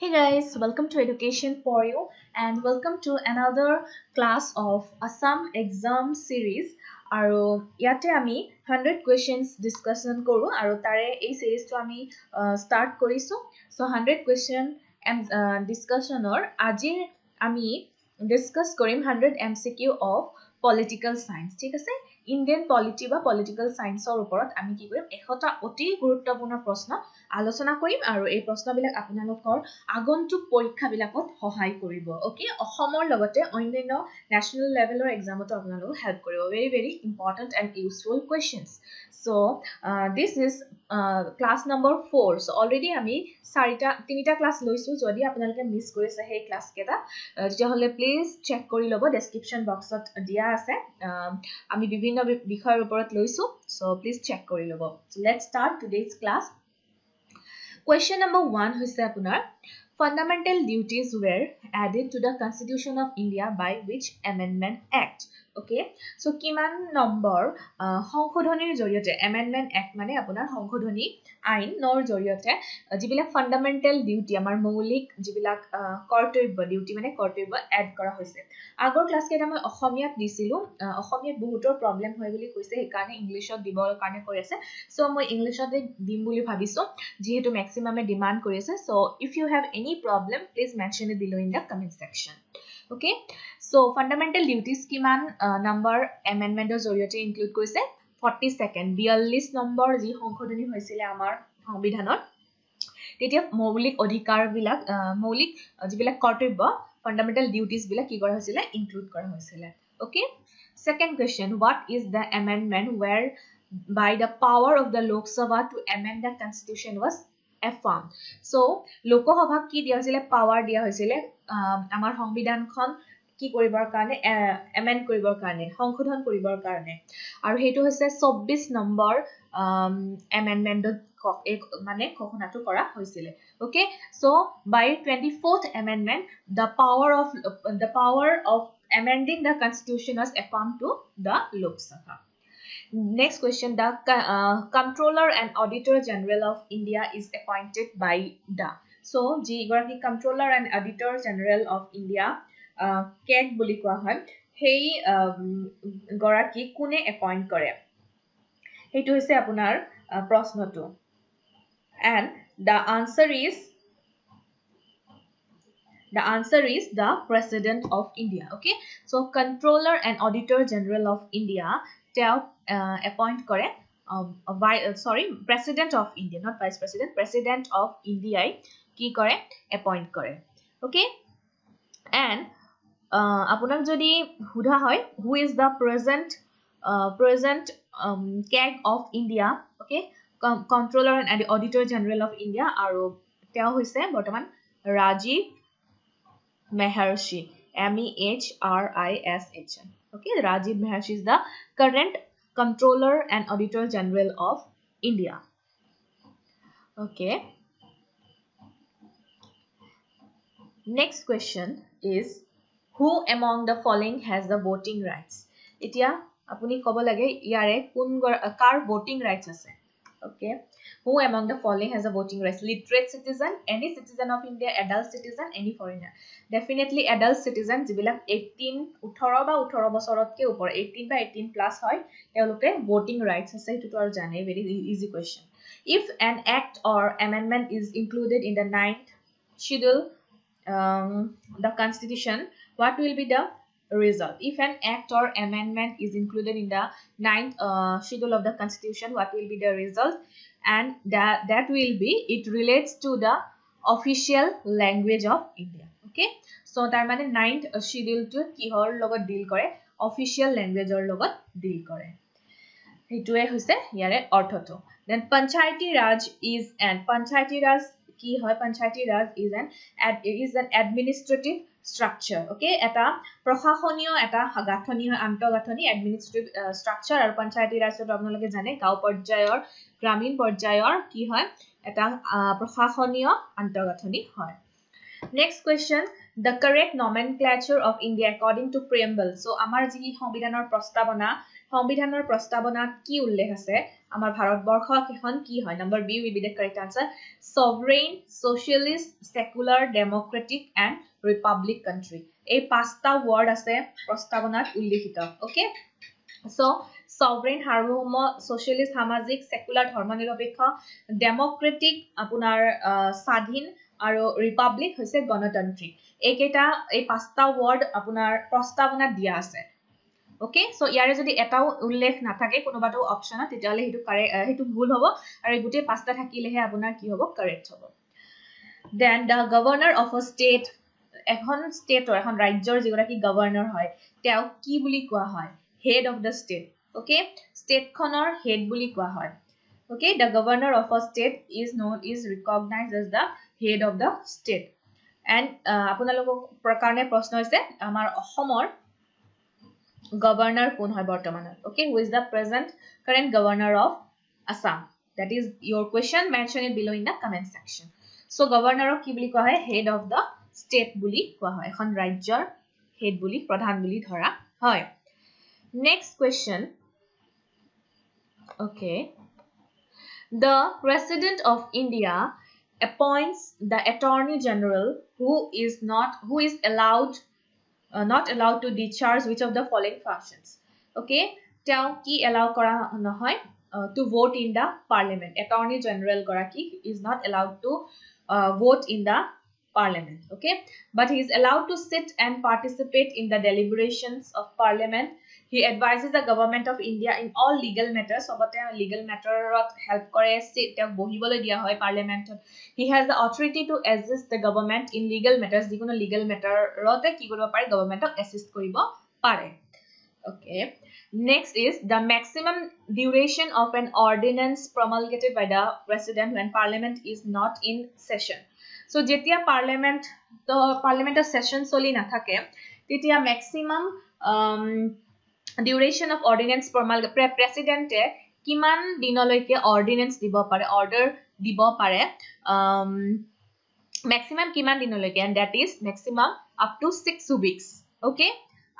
Hey guys, welcome to Education for You and welcome to another class of Assam exam series. আৰু ইয়াতে আমি 100 questions discussion কৰো আৰু তাৰে এই series টো আমি start কৰিছো. So 100 question discussionৰ আজি আমি discuss কৰিম 100 MCQ of political science. ঠিক আছে? Indian polity বা political science ৰ ওপৰত আমি কি কৰিম 100টা অতি গুৰুত্বপূৰ্ণ প্ৰশ্ন আলোচনা কৰিম আৰু এই প্ৰশ্নবিলাক আপোনালোকৰ আগন্তুক পৰীক্ষাবিলাকত সহায় কৰিব ওকে অসমৰ লগতে অন্যান্য ন্যাশনাল লেভেলৰ এক্সামতো আপোনালোকক হেল্প কৰিব very important and useful questions so this is class number 4 so already আমি তিনিটা ক্লাস লৈছো যদি আপোনালোকে মিস কৰিছে সেই ক্লাস কেটা তেতিয়া হলে প্লিজ চেক কৰি লব ডেসক্ৰিপচন বক্সত দিয়া আছে আমি বিভিন্ন বিষয়ৰ ওপৰত লৈছো so please check কৰি লব so let's start today's class question number 1 হৈছে আপোনাৰ fundamental duties were added to the constitution of India by which amendment act okay so কিমান নম্বৰ সংশোধনীৰ জৰিয়তে amendment act মানে আপোনাৰ সংশোধনী আইন নৰ জৰিয়তে যিবিলাক ফান্ডামেন্টাল ডিউটি আমাৰ মৌলিক যিবিলাক কৰ্তব্য ডিউটি মানে কৰ্তব্য এড কৰা হৈছে আগৰ ক্লাছ কেটা মই অসমীয়াত দিছিলো অসমীয়াত বহুতৰ প্ৰবলেম হয় বুলি কৈছে সেই কাৰণে ইংলিশত দিবৰ কাৰণে কৈ আছে সো মই ইংলিশতে দিম বুলি ভাবিছো যেহেতু ম্যাক্সিমামে ডিমান্ড কৰি আছে so if you have any problem please mention it below in the comment section okay so fundamental duties কিমান নাম্বাৰ amendmentৰ জৰিয়তে ইনক্লুড কৰিছে 42nd 42 নম্বৰ যি সংশোধনী হৈছিল আমাৰ সংবিধানত তেতিয়া মৌলিক অধিকাৰ বিলাক মৌলিক যিবিলাক কৰ্তব্য fundamental duties বিলাক কি কৰা হৈছিল ইনক্লুড কৰা হৈছিল okay second question what is the amendment where by the power of the Lok Sabha to amend the constitution was affirmed so Lok Sabha কি দিয়া হৈছিল পাৱাৰ দিয়া হৈছিল আমাৰ সংবিধানখন কি কৰিবৰ কাৰণে এমেন্ড কৰিবৰ কাৰণে সংশোধন কৰিবৰ কাৰণে আৰু হেতু হৈছে 24 নম্বৰ এমেন্ডমেন্টত মানে ঘোষণাটো কৰা হৈছিল okay so by 24th amendment the power of amending the constitution was affirmed to the Lok Sabha next question the comptroller and auditor general of India is appointed by the so ji goraki comptroller and auditor general of India cake বুলি কোৱা হয় হেই গৰাকী কোনে appoint কৰে হেতু হৈছে আপোনাৰ প্ৰশ্নটো and the answer is the president of India okay so comptroller and auditor general of India তেওঁ appoint কৰে president of India not vice president of India কি কৰে appoint কৰে okay and আপোনাক যদি হুধা হয় who is the present CAG of India okay comptroller and auditor general of India আৰু তেওঁ হৈছে বৰ্তমান Rajiv মেহৰ্ষি MEHRISH okay Rajiv Maharshi is the current comptroller and auditor general of India okay next question is who among the following has the voting rights এতিয়া আপুনি কব লাগে ইয়াৰে কোন কাৰ voting rights আছে okay who among the following has a voting rights literate citizen any citizen of India adult citizen any foreigner definitely adult citizen যিবিলাক 18 বা 18 বছৰতকৈ ওপৰ 18 বা 18 প্লাস হয় তেওঁলোকে voting rights আছে এটো আৰু জানে very easy question if an act or amendment is included in the 9th schedule the constitution what will be the result if an act or amendment is included in the 9th schedule of the constitution what will be the result and that will be it relates to the official language of India okay so tar mane 9th schedule to kihor logot deal kore official language or logot deal kore hetuwe hoise yare orthoto then panchayati raj is কি হয় panchayati raj is an administrative structure okay eta প্ৰশাসনীয় এটা গাঁথনি হয় আন্তঃগাঁথনি administrative structure আৰু panchayati raj তো আপোনালোকে জানে গাঁও পৰ্যায়ৰ গ্ৰামীণ পৰ্যায়ৰ কি হয় এটা প্ৰশাসনীয় আন্তঃগাঁথনি হয় next question the correct nomenclature of India according to preamble so আমাৰ যি সংবিধানৰ প্ৰস্তাৱনাত কি উল্লেখ আছে আমাৰ ভাৰতবৰ্ষ কেখন কি হয় number B will be the correct answer sovereign socialist secular democratic and republic country এই পাঁচটা ওয়ার্ড আছে প্ৰস্তাৱনাত উল্লেখিত ওকে সো sovereign সাৰ্বভৌম socialist সামাজিক secular ধৰ্মনিৰপেক্ষ democratic আপোনাৰ স্বাধীন আৰু republic হৈছে গণতান্ত্ৰিক এইকেইটা এই পাঁচটা ওয়াৰ্ড আপোনাৰ প্ৰস্তাৱনাত দিয়া আছে ওকে সো ইয়াৰে যদি এটাও উল্লেখ নাথাকে কোনোবাটো অপচনত তেতিয়ালে হেতু ভুল হ'ব আৰু গুটে পাঁচটা থাকিলেহে আপোনাৰ কি হ'ব কাৰেক্ট হ'ব then the governor of a state এখন ষ্টেটৰ এখন ৰাজ্যৰ যিগৰাকী গভৰ্ণৰ হয় তেওঁ কি বুলি কোৱা হয় head of the state okay state খনৰ head বুলি কোৱা হয় okay the governor of a state is recognized as the head of the state and আপোনালোকক প্ৰকাৰণে প্ৰশ্ন হৈছে আমাৰ অসমৰ governor কোন হয় বৰ্তমানত okay who is the current governor of Assam that is your question mention it below in the comment section so governor কি বুলি কোৱা হয় head of the state বুলি কোৱা হয় এখন ৰাজ্যৰ head বুলি প্ৰধান বুলি ধৰা হয় next question okay the president of India appoints the attorney general who is not allowed to discharge which of the following functions okay tell ki allow kora nohoy to vote in the parliament attorney general goraki is not allowed to vote in the parliament okay but he is allowed to sit and participate in the deliberations of parliament he advises the government of India in all legal matters obote legal matter help kore te bohibole dia hoy parliament he has the authority to assist the government in legal matters dikono legal matter rote ki koribo pare government assist koribo pare okay next is the maximum duration of an ordinance promulgated by the president when parliament is not in session so jetia parliament session soli na thake tetia maximum duration of ordinance president kiman dinoloike ordinance dibo pare order dibo pare maximum kiman dinoloike and that is maximum up to 6 weeks okay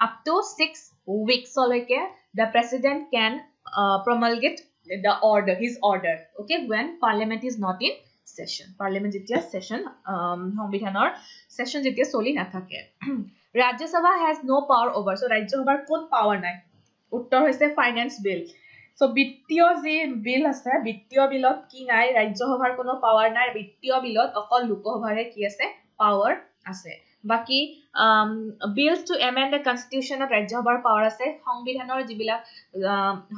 up to 6 weeks loike the president can promulgate his order okay when parliament is not in session parliament jetia session সংবিধানৰ session jetia soli na thake Rajya Sabha has no power over so Rajya Sabhar kon power nai uttor hoise finance bill so bittiyo je bill ase bittiyo billot ki nai Rajya Sabhar kono power nai bittiyo billot okol lokosabhare ki ase power ase baki bills to amend the constitution of Rajya Sabhar power ase সংবিধানৰ jibilak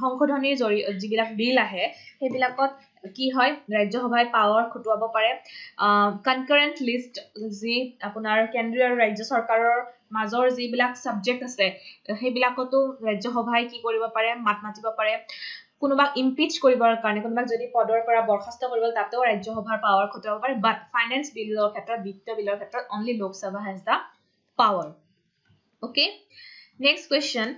সংশোধনীৰ jibilak bill ahe hebilakot কি হয় ৰাজ্য সভাই power খুটুৱাব পাৰে কনকাৰেন্ট list যি আপোনাৰ কেন্দ্ৰীয় আৰু ৰাজ্য চৰকাৰৰ মাজৰ যিবিলাক সাবজেক্ট আছে হেবিলাকতো ৰাজ্য সভাই কি কৰিব পাৰে মাতিব পাৰে কোনোবা ইমপিচ কৰিবৰ কাৰণে কোনোবা যদি পদৰ পৰা বৰখাস্ত কৰিব তাতেও ৰাজ্য সভাৰ পাৱাৰ খুটুৱাব পাৰে বাট ফাইনান্স বিলৰ ক্ষেত্ৰত বিত্ত বিলৰ ক্ষেত্ৰত only Lok Sabha has the power okay next question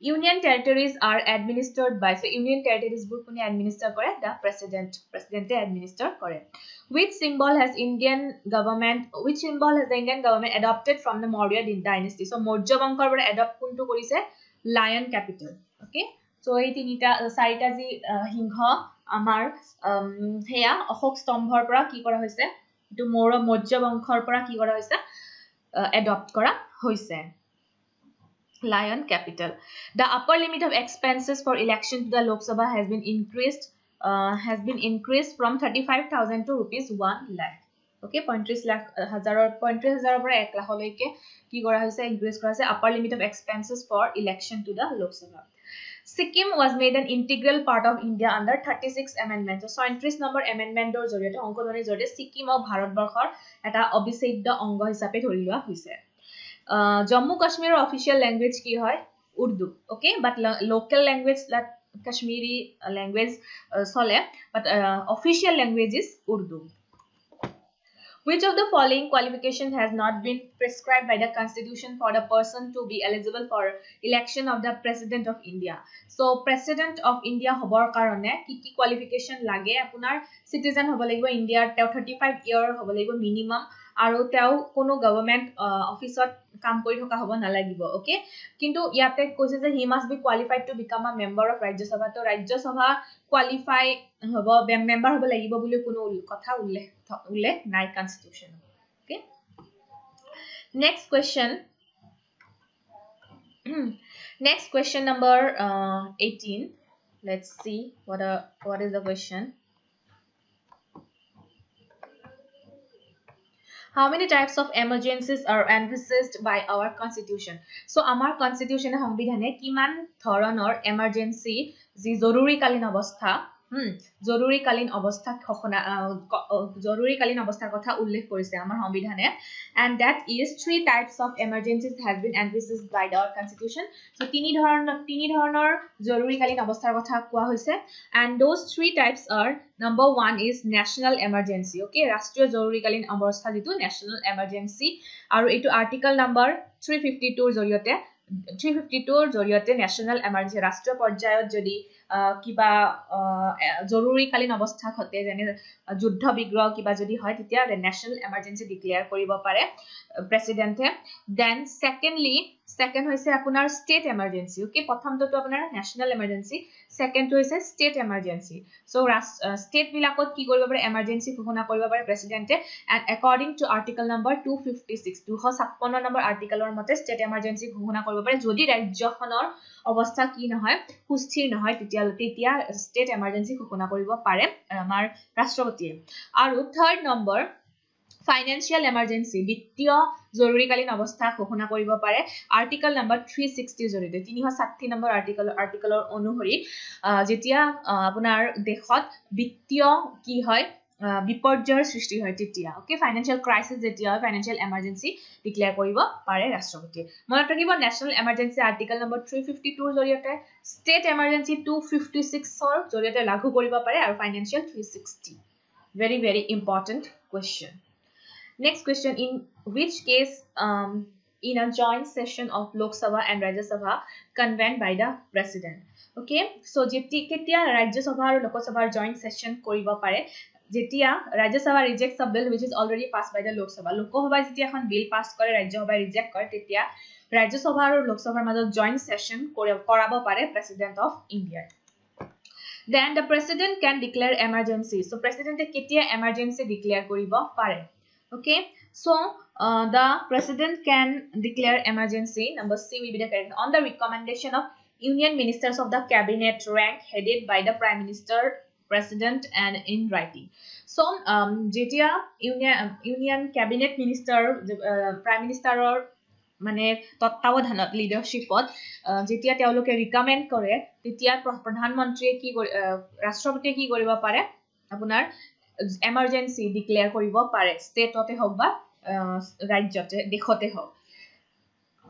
Union territories are administered by so union territories bur kone administer kore the president administer kore which symbol has the Indian government adopted from the Maurya dynasty so Maurya bangshor pora adopt kuntu korise lion capital okay so ei tinita sarita ji hingho amar heya ashok stambhor pora ki kora hoise etu Maurya bangshor pora ki kora hoise adopt kora hoise lion capital the upper limit of expenses for election to the Lok Sabha has been increased from 35,000 to rupees 1 lakh okay 35,000 pora 1 lakh loike ki kora hoise increase kora hoise upper limit of expenses for election to the Lok Sabha Sikkim was made an integral part of India under 36 amendment so 37 number amendment or joriote onkodoni joriote Sikkim of Bharat Borkhor eta obicedya ongo hisabe dhori loa hoise Jammu Kashmir official language ki hoy Urdu okay but local language like Kashmiri language sole but official language is Urdu Which of the following qualifications has not been prescribed by the Constitution for the person to be eligible for election of the President of India? So, President of India hobor karone ki qualification lage apunar citizen hobo lagibo India 35 year hobo lagibo minimum aru teo kono government office ot কাম কৰি থকা হ'ব নালাগিব okay কিন্তু ইয়াতে কৈছে যে he must be qualified to become a member of Rajya Sabha তো Rajya Sabha qualify হ'ব member হ'ব লাগিব বুলি কোনো কথা উল্লেখ নাই constitution okay next question number 18 let's see what is the question. How many types of emergencies are envisaged by our constitution? So our constitution সংবিধানে কিমান ধৰণৰ emergency যি জৰুৰীকালীন অৱস্থা জৰুৰীকালীন অৱস্থাৰ কথা উল্লেখ কৰিছে আমাৰ সংবিধানে and that is 3 types of emergencies has been envisaged by our constitution. So তিনি ধৰণৰ জৰুৰীকালীন অৱস্থাৰ কথা কোৱা হৈছে and those 3 types are number 1 is national emergency okay ৰাষ্ট্ৰীয় জৰুৰীকালীন অৱস্থা যেটো national emergency আৰু এটো article number 352 ৰ জৰিয়তে national emergency ৰাষ্ট্ৰীয় পৰ্যায়ত যদি কিবা জৰুৰীকালীন অৱস্থা ঘটে যেনে যুদ্ধ বিগ্ৰহ কিবা যদি হয় তেতিয়া national emergency declare কৰিব পাৰে প্ৰেসিডেন্টে then second হৈছে আপোনাৰ state emergency okay প্ৰথমটো আপোনাৰ national emergency second টো হৈছে state emergency so state বিলাকত কি কৰিব পাৰে emergency ঘোষণা কৰিব পাৰে প্ৰেসিডেন্টে and according to article number 256 256 number আৰ্টিকেলৰ মতে state emergency ঘোষণা কৰিব পাৰে যদি ৰাজ্যখনৰ অৱস্থা কি নহয় সুস্থিৰ নহয় তেতিয়া state emergency ঘোষণা কৰিব পাৰে আমাৰ ৰাষ্ট্ৰপতিয়ে আৰু third number financial emergency বিত্তীয় জৰুৰীকালীন অৱস্থা ঘোষণা কৰিব পাৰে আৰ্টিকেল নম্বৰ 360 জৰিয়তে 360 নম্বৰ আৰ্টিকেলৰ অনুসৰি যেতিয়া আপোনাৰ দেশত বিত্তীয় কি হয় বিপৰ্যয়ৰ সৃষ্টি হয় তেতিয়া ওকে ফাইনান্সিয়াল ক্ৰাইসিস যেতিয়া হয় ফাইনান্সিয়াল এমাৰ্জেন্সি ডিক্লেয়াৰ কৰিব পাৰে ৰাষ্ট্ৰপতিয়ে মনত ৰাখিব নেশ্যনেল এমাৰ্জেন্সি আৰ্টিকেল নম্বৰ 352 ৰ জৰিয়তে ষ্টেট এমাৰ্জেন্সি 256 ৰ জৰিয়তে লাগু কৰিব পাৰে আৰু financial 360 very important question. Next question, in which case in a joint session of Lok Sabha and Rajya Sabha convened by the president okay so ketia Rajya Sabha aru Lok Sabha joint session koriba pare jetia Rajya Sabha rejects a bill which is already passed by the Lok Sabha Lok Sabha jetia এখন bill pass কৰে Rajya Sabha reject কৰে তেতিয়া Rajya Sabha aru Lok Sabha মাজত joint session কৰাব পাৰে president of India. Then the president can declare emergency so president ketia emergency declare koriba pare okay so the president can declare emergency number C will be the correct on the recommendation of union ministers of the cabinet rank headed by the prime minister president and in writing so jetia union cabinet minister prime minister or মানে তত্ত্বাৱধানত লিডাৰশিপত যেতিয়া তেওঁলোকে ৰিকমেন্ড কৰে তেতিয়া প্ৰধানমন্ত্ৰীয়ে কি ৰাষ্ট্ৰপতিয়ে কি কৰিব পাৰে আপোনাৰ emergency declare কৰিব পাৰে ষ্টেটতে হওক বা ৰাজ্যতে দেশতে হওক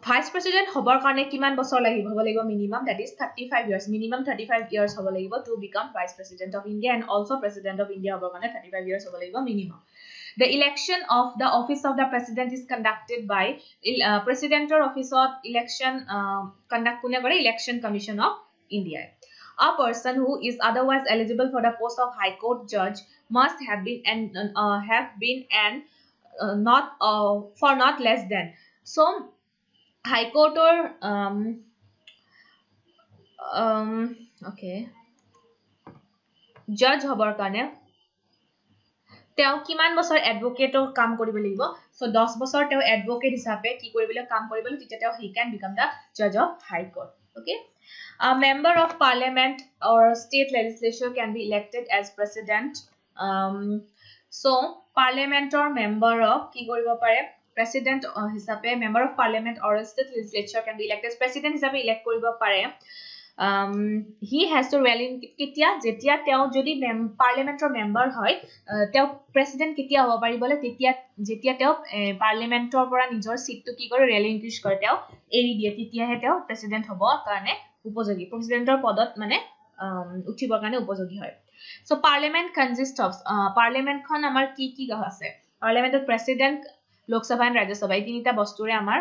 ভাইস প্ৰেসিডেন্ট হবৰ কাৰণে কিমান বছৰ লাগিব হ'ব লাগিব minimum that is 35 years minimum 35 years হ'ব লাগিব to become vice president of India and also president of India হবৰ কাৰণে 35 years হ'ব লাগিব minimum. The election of the office of the president is conducted by president or office of election conduct kune kore election commission of India. A person who is otherwise eligible for the post of high court judge must have been not less than so high court or okay judge hobor kane তেও কিমান বছৰ এডভোকেটৰ কাম কৰিব লাগিব so 10 বছৰ তেও advocate হিচাপে কি কৰিবলৈ কাম কৰিবলৈ তেতিয়া তেও he can become the judge of high court okay a member of parliament or state legislature can be elected as president so parliament or member of কি কৰিব পাৰে president হিচাপে member of parliament or state legislature can be elected as president হিচাপে elect কৰিব পাৰে he has to rally ketia jetia teo jodi parliament or member hoy teo president ketia hoba paribole jetia teo parliament or pora nijor seat to ki kore rally increase kore teo eri die tetia he teo president hobo karone upojogi president or podot mane uthibor karone upojogi hoy so parliament consists of parliament khon amar ki ase পাৰ্লিয়ামেণ্টৰ president Lok Sabha and Rajya Sabha এই তিনিটা বস্তুৰে আমাৰ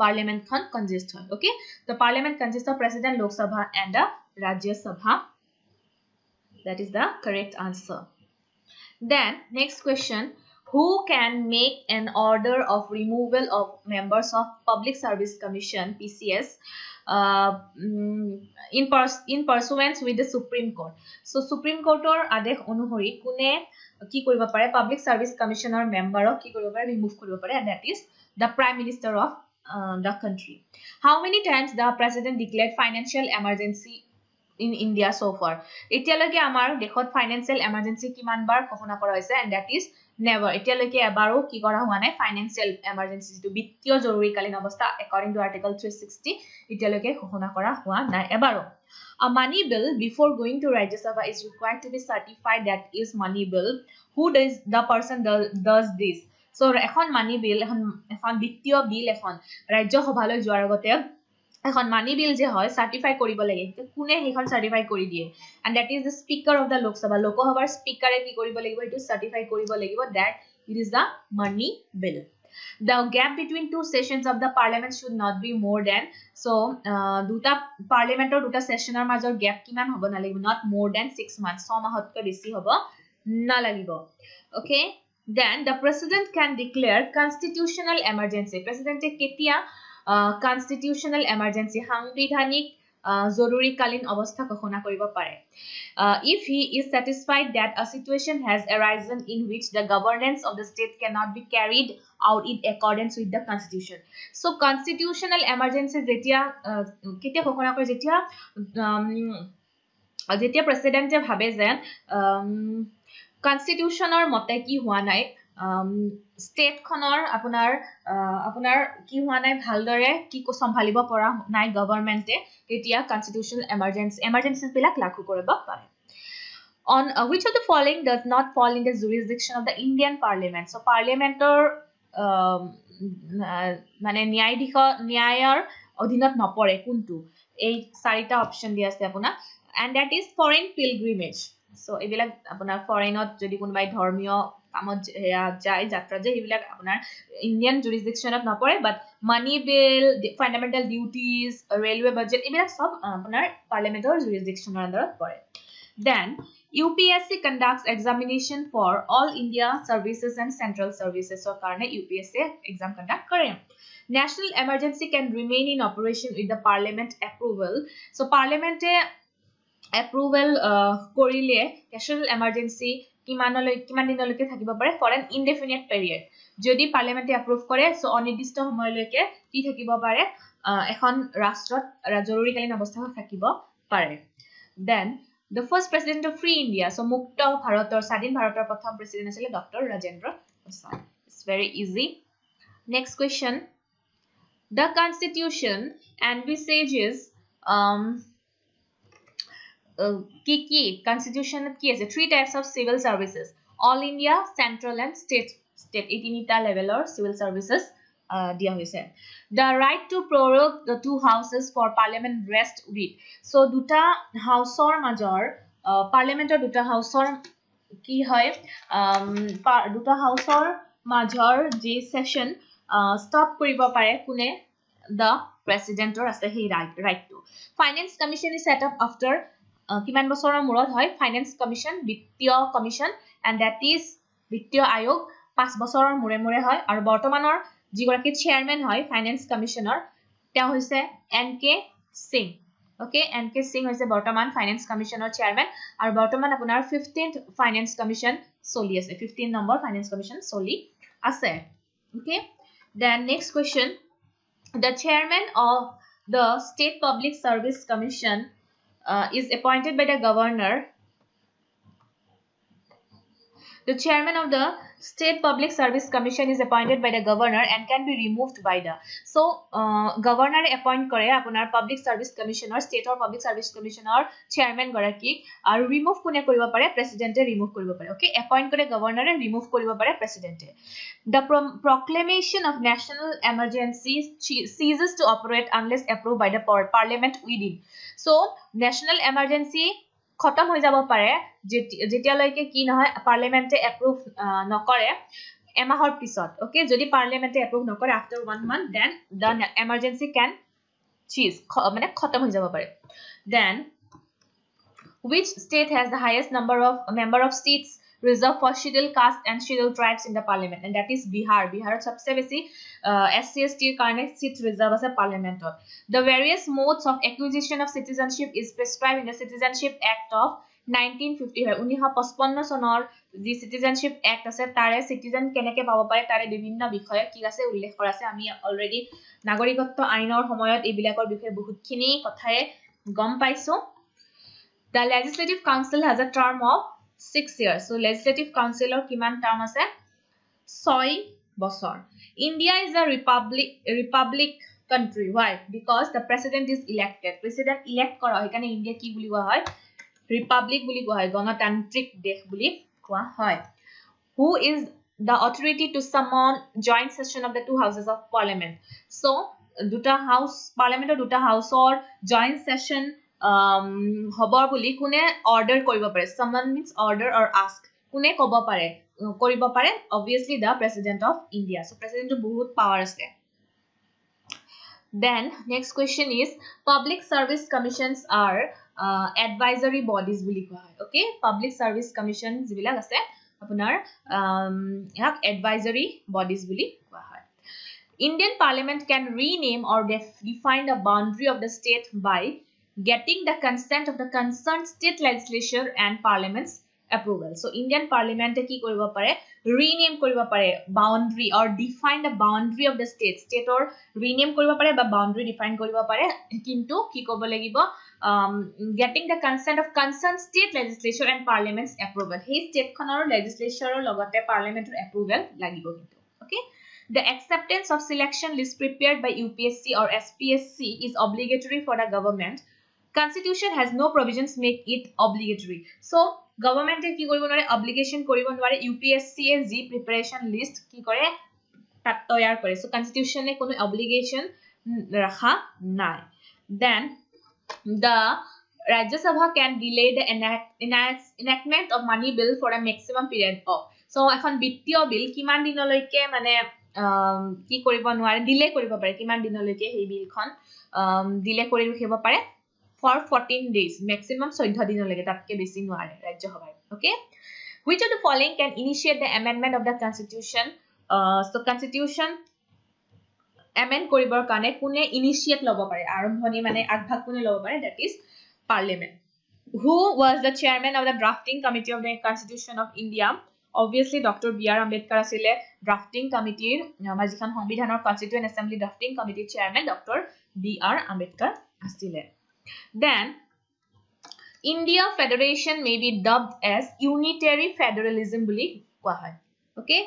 parliament খন consist হয় okay the parliament consists of president lok sabha and the rajya sabha that is the correct answer then next question who can make an order of removal of members of public service commission pcs in pursuance with the supreme court so supreme court or adesh anuhori kune ki koriba pare public service commissioner member ok ki koriba pare remove koriba pare and that is the prime minister of the country how many times the president declared financial emergency in India so far etialoke amar dekhot financial emergency kiman bar ghosona kora hoise and that is never etialoke ebaro ki kora hua nai financial emergency to bittiyo joruri kalin obostha according to article 360 etialoke ghosona kora hua nai ebaro a money bill before going to Rajya Sabha is required to be certified that is money bill who does the person does this so ekhon money bill ekhon bittiyo bill ekhon Rajya Sabha loi joar agote এখন মানি বিল যে হয় certify কৰিব লাগে কোনে হেখন সাৰ্টিফাই কৰি দিয়ে and that is the speaker of the lok sabha loksabar speaker কি কৰিব লাগিব এটো সাৰ্টিফাই কৰিব লাগিব that it is the money bill the gap between two sessions of the parliament should not be more than so দুটা পাৰ্লামেন্টৰ দুটা সেশনৰ মাজৰ gap কিমান হ'ব না লাগিব not more than 6 months 6 মাহতকৈ বেছি হ'ব না লাগিব okay then the president can declare constitutional emergency president ketia constitutional emergency সাংবিধানিক জৰুৰীকালীন অৱস্থা ঘোষণা কৰিব পাৰে if he is satisfied that a situation has arisen in which the governance of the state cannot be carried out in accordance with the constitution so constitutional emergency jetia ketia ঘোষণা কৰে jetia president je bhabe je constitutional মতে কি হোৱা নাই state khonor apunar ki hua nai bhaldore ki ko sambhalibo pora nai government e etia constitutional emergencies bilak lakhu koribo pare on which of the following does not fall in the jurisdiction of the Indian parliament so parliament or mane nyayar odhinot nopore kuntu ei sarita option dia ase apuna and that is foreign pilgrimage so ebilak apunar foreign ot jodi kunbai dhormiyo kamot jai jatra je ebilak apunar Indian jurisdiction ot nopore but money bill fundamental duties railway budget ebilak sob apunar parliament or jurisdiction or under pore then UPSC conducts examination for all India services and central services so karone UPSC exam conduct kare national emergency can remain in operation with the parliament approval so parliament e approval korile national emergency kiman dinoleke thakibo pare for an indefinite period jodi parliament approve kore so onidishto homoyloke ki thakibo pare ekhon rashtrot jorurikalin obostha thakibo pare then the first president of free India so mukta bharator sadin bharator prothom president asile Dr Rajendra Prasad it's very easy next question the constitution envisages ki constitution ki ase three types of civil services all India central and state 18 level or civil services dia hoise the right to prorogue the two houses for parliament rest with so duta house or major parliament or duta house or ki hoy duta house or major je session stop koribo pare kune the president or ase he right to finance commission is set up after kiman bosorar murot hoy finance commission bittiyo commission and that is bittiyo ayog 5 bosorar mure hoy aru bortomanor jigoraki chairman hoy finance commissioner tea hoise NK Singh okay NK Singh hoise bortoman finance commissioner chairman aru bortoman apunar 15th finance commission soli ase 15 number finance commission soli ase okay then next question the chairman of the state public service commission is appointed by the governor the chairman of the state public service commission is appointed by the governor and can be removed by the so governor appoint kore apunar public service commissioner state or public service commissioner chairman goraki aru remove kune koribo pare president e remove koribo pare okay appoint kore governor e remove koribo pare president e the proclamation of national emergency ceases to operate unless approved by the parliament within so national emergency খতম হৈ যাব পাৰে যেতিয়া লৈকে কি নহয় পাৰ্লিয়ামেন্টে approve নকৰে এমাহৰ পিছত ওকে যদি পাৰ্লিয়ামেন্টে এপ্ৰুভ নকৰে after 1 month then the emergency can cease মানে খতম হৈ যাব পাৰে then which state has the highest number of seats reserved for scheduled caste and scheduled tribes in the parliament and that is Bihar Biharot sabse beshi SC ST er karone seats reserved ase parliament the various modes of acquisition of citizenship is prescribed in the citizenship act of 1955 1955 sonor the citizenship act ase tare citizen keneke pabo pare tare bibhinno bishoye ki ase ullekh kora ase ami already nagorikotto ainor homoyot ebilakor bishoye bahut khini kothaye gom paiso. The Legislative Council has a term of 6 years. So, Legislative Council or kiman term ase 6 bosor. India is a republic country. Why? Because the president is elected. President elect kora hoy kane India ki buli koa hoy republic buli koa hoy ganotantrik desh buli koa hoy. Who is the authority to summon joint session of the two houses of parliament? So, duta house parliament or duta house or joint session হবৰ বুলি কোনে order কৰিব পাৰে someone means order or ask কোনে ক'ব পাৰে কৰিব পাৰে obviously the president of India so president to বহুত power আছে then next question is public service commissions are advisory bodies বুলি কোৱা হয় okay public service commission যিবিলাক আছে আপোনাৰ ইয়াক advisory bodies বুলি কোৱা হয় Indian parliament can rename or define the boundary of the state by getting the consent of the concerned state legislature and parliament's approval. So, Indian parliament ki koribo pare rename koribo pare boundary or define the boundary of the state. State or rename koribo pare ba boundary define koribo pare kintu ki kobo lagibo getting the consent of concerned state legislature and parliament's approval. Hey state khonor legislature or logote parliament approval lagibo kintu. Okay. The acceptance of selection list prepared by UPSC or SPSC is obligatory for the government. Constitution has no provisions make it obligatory. So, government ki koribo nore obligation koribo nore UPSC e z preparation list ki kore toyar kore. So, constitution e kono obligation rakha nai. Then, the Rajya Sabha can delay the enactment of money bill for a maximum period of. So, ekhon bittiyo bill kiman dinoloike mane ki koribo nware delay koribo pare kiman dinoloike hei bill khon delay kori rakhibo pare for 14 days maximum 14 dinolege tatke beshi nware rajya sabha okay which of the following can initiate the amendment of the constitution so constitution amend koribor kane kune initiate lobo pare arambhoni mane agbhag kune lobo pare that is parliament who was the chairman of the drafting committee of the constitution of India obviously Dr. B.R. Ambedkar asile drafting committee majikan সংবিধানৰ constituent assembly drafting committee chairman Dr. B.R. Ambedkar asile Then, India Federation may be dubbed as unitary federalism buli koa hoy. Okay.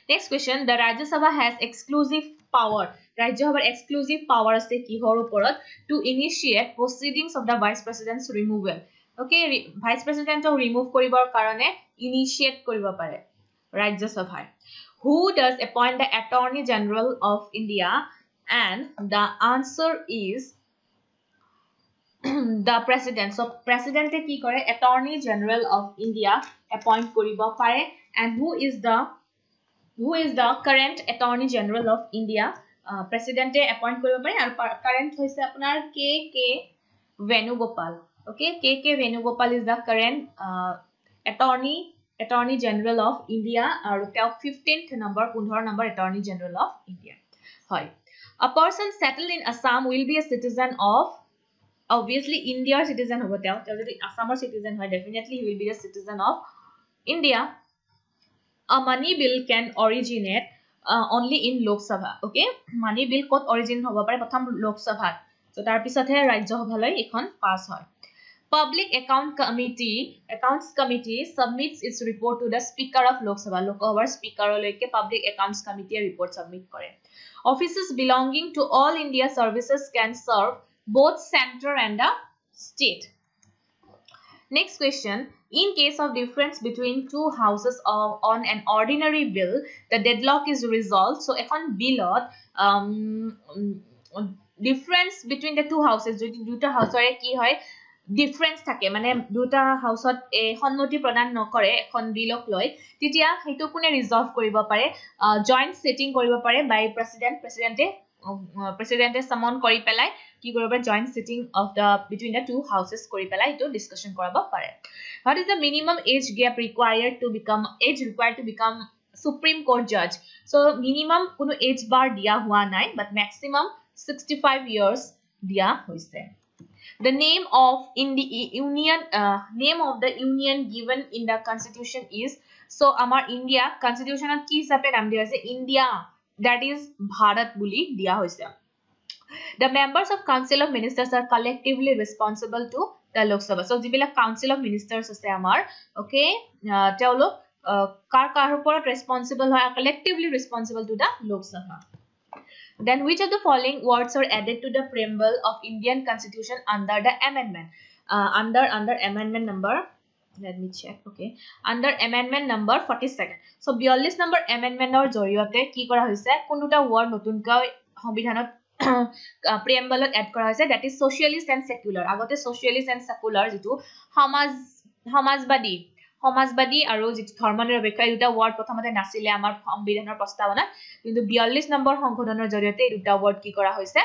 Next question. The Rajya Sabha has exclusive power. Rajya Sabha exclusive power ase kihor oporot to initiate proceedings of the vice president's removal. Okay. Vice president to remove koribor karone initiate koribo pare. Rajya Sabha. Who does appoint the Attorney General of India? And the answer is the president. So, president ki kore Attorney General of India appoint koribo pare and who is the current Attorney General of India? President appoint koribo pare aru current hoise apunar KK Venugopal. Okay, KK Venugopal is the current Attorney General of India aru teo 15th number 15 number Attorney General of India. Hoy. A person settled in Assam will be a citizen of obviously India citizen hobo teo jodi Assamor citizen hoy definitely he will be a citizen of India. A money bill can originate only in Lok Sabha. Okay, money bill kot origin hobo pare prothom Lok Sabha so tar pisot he Rajya Sabha loi ekhon pass hoy. Public Accounts Committee submits its report to the Speaker of Lok Sabha. Lok Sabhar Speaker loike Public Accounts Committee report submit kore. Offices belonging to all India services can serve both center and the state. Next question. In case of difference between two houses on an ordinary bill, the deadlock is resolved. So, ekhon billot difference between the two houses, jodi duta house ore ki hoy difference থাকে মানে দুটা হাউসত সন্মতি প্ৰদান নকৰে এখন বিলক লৈ তেতিয়া হেতু কোনে ৰিজলভ কৰিব পাৰে জয়েন্ট সিটিং কৰিব পাৰে বাই প্ৰেসিডেন্টে সামন কৰি পেলাই কি কৰিব পাৰে joint sitting of the between the two houses কৰি পেলাই এটো ডিসকাশন কৰাব পাৰে what is the minimum age gap required to become Supreme Court judge so minimum কোনো age bar দিয়া হোৱা নাই but maximum 65 years দিয়া হৈছে The name of the union given in the constitution is so amar India constitution ki hisabe naam dia hoise India that is Bharat buli dia hoise The members of council of ministers are collectively responsible to the Lok Sabha so jibila council of ministers ase amar okay teolok kar oporot responsible hoy collectively responsible to the Lok Sabha Then which of the following words are added to the preamble of Indian Constitution under the amendment? Under amendment number, let me check. Okay, under amendment number 42nd. So 42 number amendment or জৰিয়তে কি কৰা হৈছে কোনটা word নতুনকৈ সংবিধানত preamble add কৰা হৈছে that is socialist and secular. আগতে socialist and secular যেটো সমাজবাদী আৰু যেটো ধৰ্মনিৰপেক্ষ এই দুটা ওয়াৰ্ড প্ৰথমতে নাছিলে আমাৰ সংবিধানৰ প্ৰস্তাৱনা কিন্তু 42 নম্বৰ সংশোধনৰ জৰিয়তে এই দুটা ওয়াৰ্ড কি কৰা হৈছে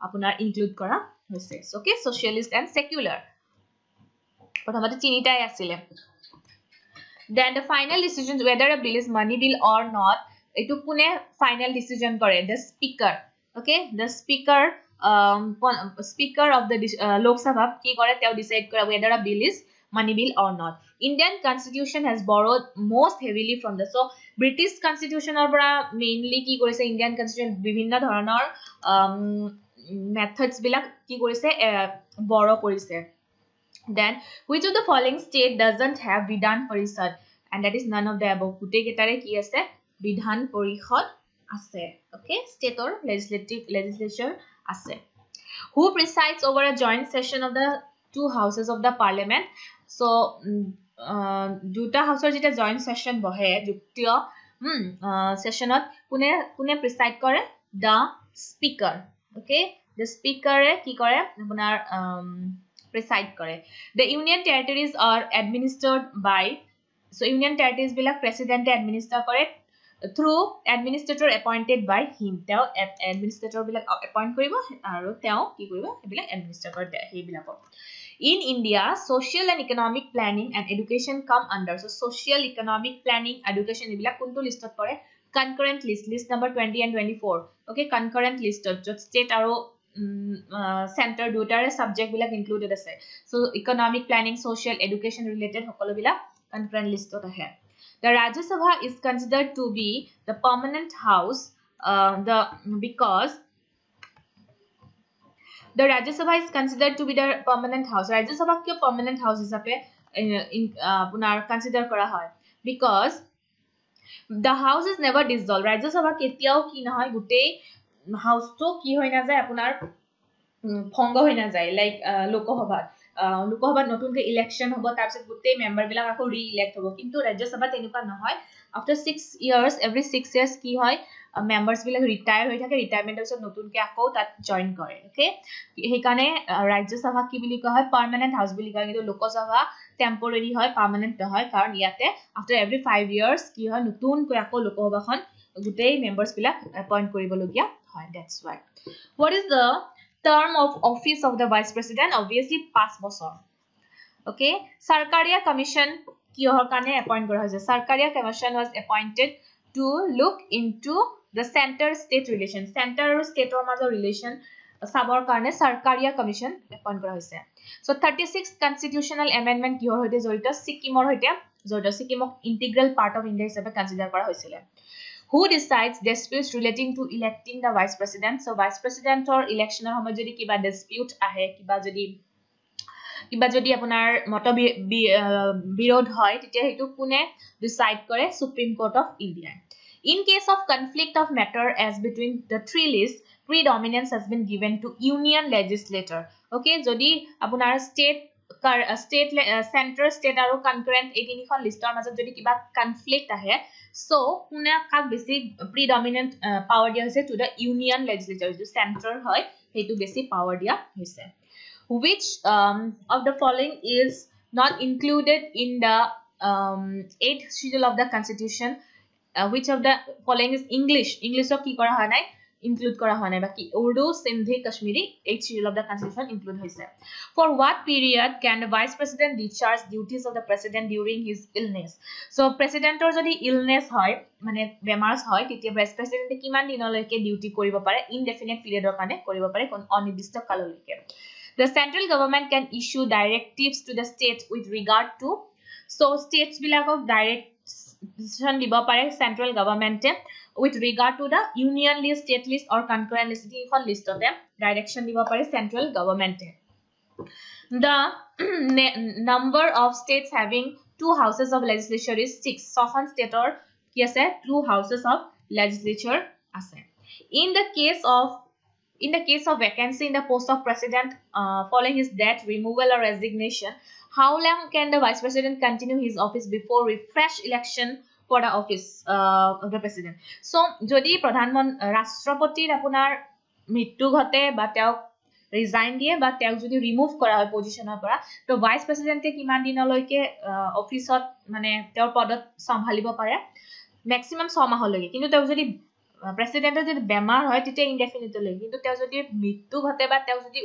আপোনাৰ ইনক্লুড কৰা হৈছে ওকে সোশ্যালিষ্ট এন্ড সেকুলাৰ প্ৰথমতে তিনিটাই আছিল then the final decision whether a bill is money bill or not এটো কোনে ফাইনাল ডিসিশন কৰে the speaker okay the speaker of the Lok Sabha কি কৰে তেওঁ ডিসাইড কৰে whether a bill is money bill or not Indian constitution has borrowed most heavily from the so British constitution or mainly ki korise Indian constitution bibhinno dhoroner methods bilak ki korise borrow korise then which of the following state doesn't have Vidhan Parishad and that is none of the above gute ketare ki ase Vidhan Parishad ase okay state or legislature ase who presides over a joint session of the two houses of the parliament so দুটা হাউসৰ যেটা joint session বহে যুক্তীয় সেশনত কোনে প্ৰিসাইড কৰে দা speaker okay দা স্পিকাৰে কি কৰে আপোনাৰ প্ৰিসাইড কৰে the union territories are administered by so union territories বিলাক প্ৰেসিডেন্টে এডমিনিস্ট্ৰেট কৰে through administrator appointed by him তেওঁ administrator বিলাক appoint কৰিব আৰু তেওঁ কি কৰিব এবিলাক administrator হেবিলাকৰ In India, social and economic planning and education come under. So, social, economic planning, education, ibila kuntu listot pore. Concurrent list number 20 and 24. Okay, concurrent list. Just state aro center duotare subject bilak included ase. So, economic planning, social, education related hokolo bila concurrent listot ahe. The Rajya Sabha is considered to be the permanent house. Because The Rajya Sabha is considered to be the permanent house. Rajya Sabha kyo permanent house hisabe punar consider kora hoy because the house is never dissolved. Rajya Sabha ketiao ki na hoy gutei house to ki hoy na jay apunar bhongo hoy na jay like lokosabha নতুনকে election হ'ব তাৰ পিছত গুটেই member বিলাক আকৌ ৰি-ইলেক্ট হ'ব কিন্তু ৰাজ্য সভা তেনেকুৱা নহয় after 6 years every 6 years কি হয় মেম্বাৰস বিলাক ৰিটায়াৰ হৈ থাকে ৰিটায়াৰমেন্টৰ পিছত নতুনকে আকৌ তাত জয়েন কৰে ওকে হেকানে ৰাজ্য সভা কি বুলি কয় পাৰ্মানেন্ট হাউস বুলি কয় কিন্তু লোকসভা টেম্পোৰাৰি হয় পাৰ্মানেন্ট নহয় কাৰণ ইয়াতে after every 5 years কি হয় নতুনকৈ আকৌ লোকসভাখন গুটেই মেম্বাৰস বিলাক এপইন্ট কৰিবলগিয়া হয় that's why what is the term of office of the vice president obviously 5 বছৰ okay Sarkaria commission কিহৰ কাৰণে এপইন্ট কৰা হৈছে Sarkaria commission was appointed to look into the center state relation center আৰু stateৰ মাজৰ relation চাবৰ কাৰণে Sarkaria commission এপইন্ট কৰা হৈছে so 36 constitutional amendment কিহৰ হৈতে জড়িত সিকিমৰ হৈতে জড়িত সিকিমক integral part of India হিচাপে কনসিডাৰ কৰা হৈছিল Who decides disputes relating to electing the vice president? So vice president or election or সময় যদি কিবা dispute আহে কিবা যদি আপোনাৰ বিৰোধ হয় তেতিয়া হেতু কোনে ডিসাইড কৰে Supreme Court of India. In case of conflict of matter as between the three lists, predominance has been given to union legislator. Okay, যদি আপোনাৰ state center state আৰু concurrent এই তিনিখন লিষ্টৰ মাজত যদি কিবা conflict আহে so কোনে কাক বেছি predominant power দিয়া হৈছে to the union legislature যে center হয় হেতু বেছি power দিয়া হৈছে Which of the following is not included in the 8th schedule of the constitution? Which of the following is English of ki kora hoy nai, include kora hoy nai, baki Urdu, Sindhi, Kashmiri 8th schedule of the constitution include hoise. For what period can the vice president discharge duties of the president during his illness? So president or jodi illness hoy mane bemars hoy titia vice president kiman dinoloike duty koribo pare, indefinite period or kane koribo pare kon onidishto kalolike. The central government can issue directives to the states with regard to, so states bilakok direction dibo pare central government with regard to the union list, state list or concurrent list, ekhon list ote direction dibo pare central government. The number of states having 2 houses of legislature is 6. Sohan state or ki ase 2 houses of legislature ase. In the case of vacancy in the post of president following his death, removal or resignation, how long can the vice president continue his office before refresh election for the office of the president? So jodi rashtrapatir apunar mrityu ghote ba teok resign diye ba teok jodi remove kora hoy position or pora, to vice president e kiman dinaloike office ot mane teor podot sambhalibo pare maximum 6 mahologe, kintu teok jodi প্ৰেসিডেন্টৰ যদি বেমাৰ হয় তেতিয়া ইনডেফিনিটলি, কিন্তু তেওঁ যদি মৃত্যু ঘটে বা তেওঁ যদি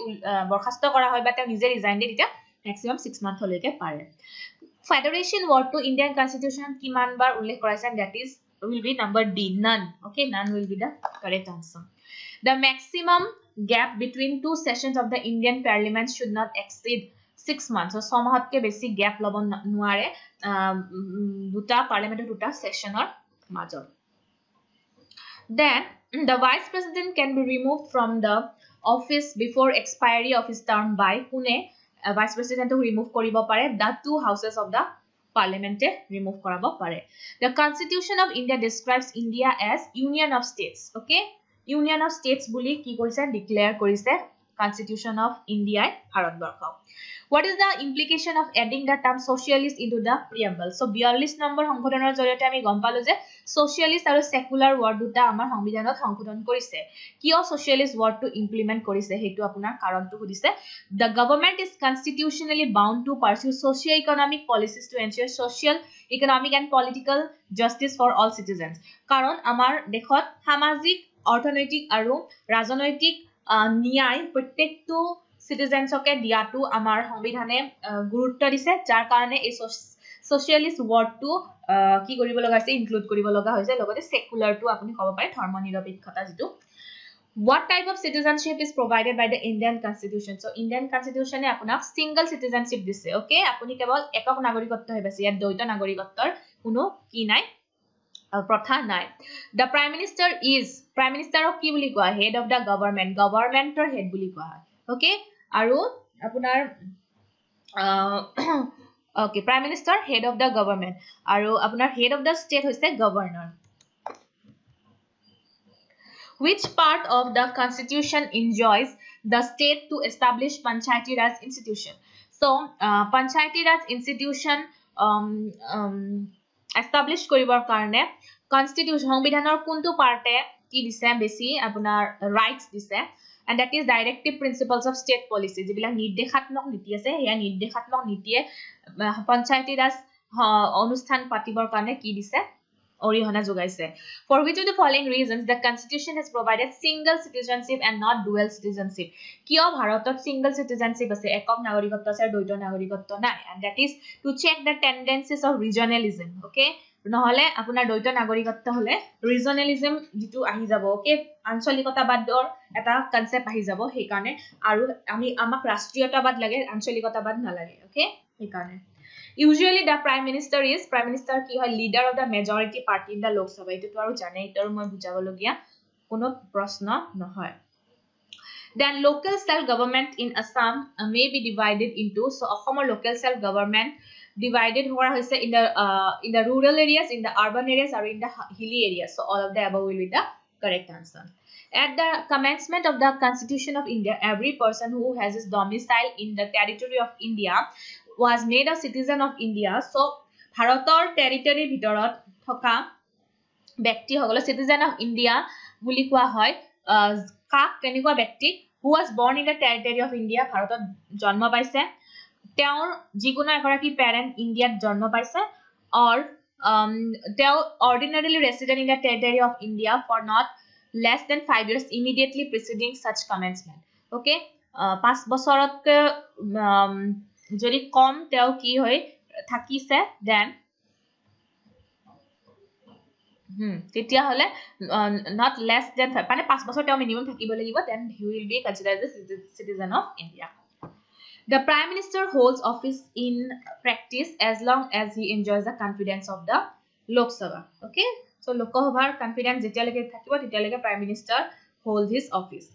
বৰখাস্ত কৰা হয় বা তেওঁ নিজে ৰিজাইন দিয়ে তেতিয়া ম্যাক্সিমাম 6 মান্থলৈকে পাৰে। ফেডাৰেশন ওয়াৰ্ড টু ইন্ডিয়ান কনস্টিটিউশন কিমান বাৰ উল্লেখ কৰাইছে, that is will be number D, none. Okay, none will be the correct answer. The maximum gap between 2 sessions of the Indian parliament should not exceed 6 months. So 6 মাহতকে বেছি gap লব নোৱাৰে দুটা পাৰ্লিয়ামেন্টৰ দুটা সেশনৰ মাজত। Then the vice president can be removed from the office before expiry of his term by kune vice president to remove koribo pare, the 2 houses of the parliament remove korabo pare. The constitution of India describes India as union of states. Okay, union of states buli ki korise declare korise constitution of India Bharatbarbha. What is the implication of adding the term socialist into the preamble? So 42 number সংশোধনৰ জৰিয়তে আমি গম পালো যে socialist আৰু secular word দুটা আমাৰ সংবিধানত সংশোধন কৰিছে। কিয় socialist word to implement কৰিছে হেতু আপোনাৰ কাৰণটো সুধিছে। The government is constitutionally bound to pursue socio-economic policies to ensure social, economic and political justice for all citizens. কাৰণ আমাৰ দেশত সামাজিক, অৰ্থনৈতিক আৰু ৰাজনৈতিক ন্যায় প্ৰত্যেকটো citizens oke diatu amar সংবিধানে গুৰুত্ব দিছে, যাৰ কাৰণে এই socialist word to কি কৰিব লগা হৈছে, ইনক্লুড কৰিব লগা হৈছে। লগতে secular to আপুনি ক'ব পাৰে ধৰ্ম নিৰপেক্ষতা যেটো। What type of citizenship is provided by the Indian constitution? So Indian constitution e আপোনাক single citizenship দিছে। ওকে, আপুনি কেৱল একক নাগৰিকত্ব হে পাইছে, ইয়াত দ্বৈত নাগৰিকত্বৰ কোনো কি নাই, প্ৰথা নাই। The prime minister of কি বুলি কোৱা, head of the government, governmentor head বুলি কোৱা হয়। ওকে, আৰু আপোনাৰ okay, prime minister head of the government, আৰু আপোনাৰ head of the state হৈছে governor. Which part of the constitution enjoys the state to establish Panchayati Raj institution? So Panchayati Raj institution establish কৰিবৰ কাৰণে constitution সংবিধানৰ কোনটো পাৰ্টে কি দিছে বেছি আপোনাৰ rights দিছে, and that is directive principles of state policy. যিবিলাক নিৰ্দেশাত্মক নীতি আছে হেয়া নিৰ্দেশাত্মক নীতিয়ে পঞ্চায়তী ৰাজ অনুষ্ঠান পাতিবৰ কাৰণে কি দিছে, অৰিহণা যোগাইছে। For which of the following reasons the constitution has provided single citizenship and not dual citizenship? কিয় ভাৰতত single citizenship আছে, একক নাগৰিকত্ব আছে, দ্বৈত নাগৰিকত্ব নাই, and that is to check the tendencies of regionalism. Okay, নহলে আপোনাৰ দ্বৈত নাগৰিকত্ব হলে regionalism যেটো আহি যাব। ওকে, আঞ্চলিকতাবাদৰ এটা কনসেপ্ট আহি যাব, সেই কাৰণে আৰু আমাক ৰাষ্ট্ৰীয়তাবাদ লাগে, আঞ্চলিকতাবাদ নালাগে। ওকে, সেই কাৰণে usually the prime minister কি হয়, leader of the majority party in the Lok Sabha. এটো আৰু জানে, এটো মই বুজাবলগীয়া কোনো প্ৰশ্ন নহয়। Then local self government in Assam may be divided into, so Assam local self government divided hora hoise in the rural areas, in the urban areas, or in the hilly areas. So all of the above will be the correct answer. At the commencement of the Constitution of India, every person who has his domicile in the territory of India was made a citizen of India. So ভাৰতৰ territory ভিতৰত থকা ব্যক্তি সকল citizen of India বুলি কোৱা হয়। কাক কেনেকুৱা ব্যক্তিক who was born in the territory of India ভাৰতত জন্ম পাইছে তেওঁৰ যিকোনো এগৰাকী parent ইণ্ডিয়াত জন্ম পাইছে or তেওঁ ordinarily resident in the territory of India for not less than 5 years immediately preceding such commencement okay 5 বছৰতকৈ যদি কম তেওঁ কি হৈ থাকিছে then তেতিয়া হলে not less than মানে 5 বছৰ তেওঁ মিনিমাম থাকিব লাগিব then he will be considered as a citizen of India. The Prime Minister holds office in practice as long as he enjoys the confidence of the Lok Sabha. Okay, so Lok Sabha's confidence যেতিয়ালৈকে থাকিব তেতিয়ালৈকে Prime Minister holds his office.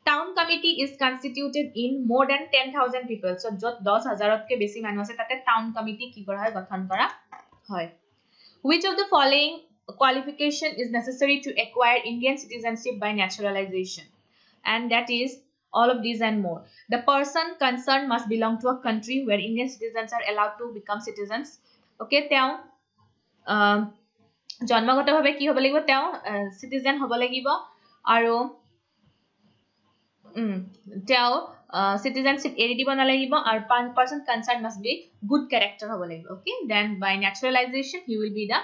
Town committee is constituted in more than 10,000 people. So যত 10,000তকৈ বেছি মানুহ আছে তাতে town committee কি কৰা হয় গঠন কৰা হয়. Which of the following qualification is necessary to acquire Indian citizenship by naturalization? And that is all of these and more. The person concerned must belong to a country where Indian citizens are allowed to become citizens. Okay, তেওঁ জন্মগতভাৱে কি হ'ব লাগিব তেওঁ citizen হ'ব লাগিব আৰু তেওঁ citizenship এৰি দিব নালাগিব আৰু person concerned must be good character হ'ব লাগিব. Okay, then by naturalization he will be the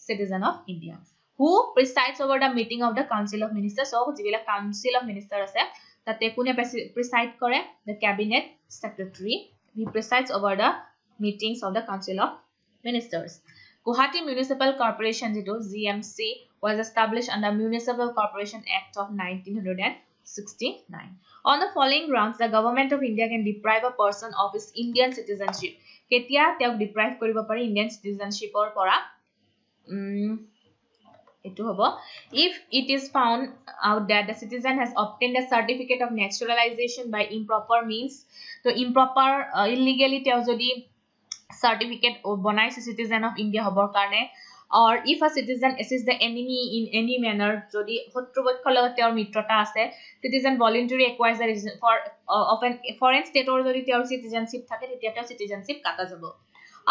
citizen of India. Who presides over the meeting of the Council of Ministers? So যিবিলাক Council of Ministers আছে তাতে কোনে preside কৰে the cabinet secretary. He presides over the meetings of the Council of Ministers. Guwahati Municipal Corporation GMC was established under Municipal Corporation Act of 1969. On the following grounds, the government of India can deprive a person of his Indian citizenship. কেতিয়া তেওঁক deprive কৰিব পাৰে Indian citizenshipৰ পৰা এটো হ'ব if it is found out that the citizen has obtained a certificate of naturalization by improper means. So improper illegally তেওঁ যদি certificate বনাইছে citizen of India হ'বৰ কাৰণে or if a citizen assists the enemy in any manner যদি শত্ৰুপক্ষৰ লগত তেওঁৰ মিত্ৰতা আছে citizen voluntarily acquires the for of an foreign state or যদি তেওঁৰ citizenship থাকে তেতিয়া তেওঁৰ citizenship কাটা যাব.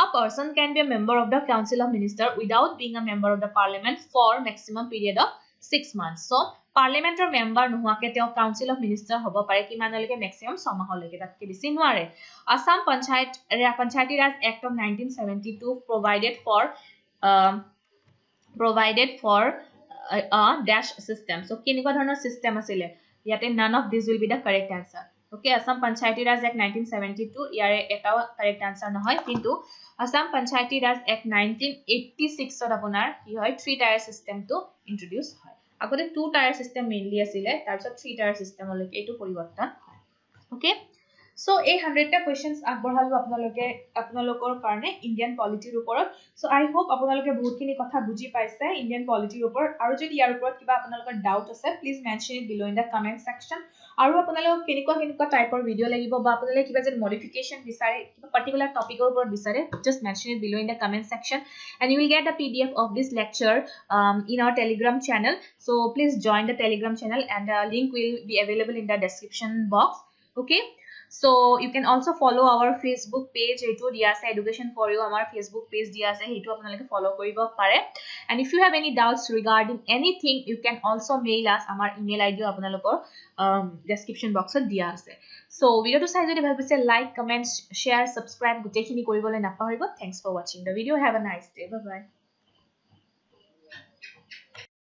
A person can be a member of the Council of Ministers without being a member of the Parliament for maximum period of 6 months. So Parliamentor member নোহোৱাকে তেওঁ Council of Ministers হ'ব পাৰে কিমানলৈকে maximum 6 মাহলৈকে তাতকৈ বেছি নোৱাৰে. Assam Panchayati Raj Act of 1972 provided for a dash system. So কেনেকুৱা ধৰণৰ system আছিলে ইয়াতে none of this will be the correct answer. Okay, Assam Panchayati Raj Act 1972 ইয়াৰে এটাও correct answer নহয় কিন্তু Assam Panchayati Raj Act 1986 ত আপোনাৰ কি হয় 3 tier system টো introduce হয়. আগতে 2 tier system mainly আছিলে তাৰপিছত 3 tier system লৈকে এইটো পৰিৱৰ্তন হয়. Okay, so এই 100টা questions আগবঢ়ালো আপোনালোকৰ কাৰণে ইণ্ডিয়ান পলিটিৰ ওপৰত. So I hope আপোনালোকে বহুতখিনি কথা বুজি পাইছে ইণ্ডিয়ান পলিটিৰ ওপৰত আৰু যদি ইয়াৰ ওপৰত কিবা আপোনালোকৰ ডাউট আছে please mention it below in the comment section. আৰু আপোনালোকক কেনেকুৱা টাইপৰ ভিডিও লাগিব বা আপোনালোকে কিবা যদি মডিফিকেশন বিচাৰে কিবা পাৰ্টিকুলাৰ টপিকৰ ওপৰত বিচাৰে just mention it below in the comment section and you will get the PDF of this lecture in our Telegram channel. So please join the Telegram channel and the link will be available in the description box. Okay, so you can also follow our Facebook page etu dia ase education for you amar Facebook page dia ase hetu apnaloke follow koribo pare and if you have any doubts regarding anything you can also mail us amar email id apnalokor description box ot dia ase. So video to sai jodi bhal paise like comment share subscribe gutekhini koribole napahoribo. Thanks for watching the video. Have a nice day. Bye bye.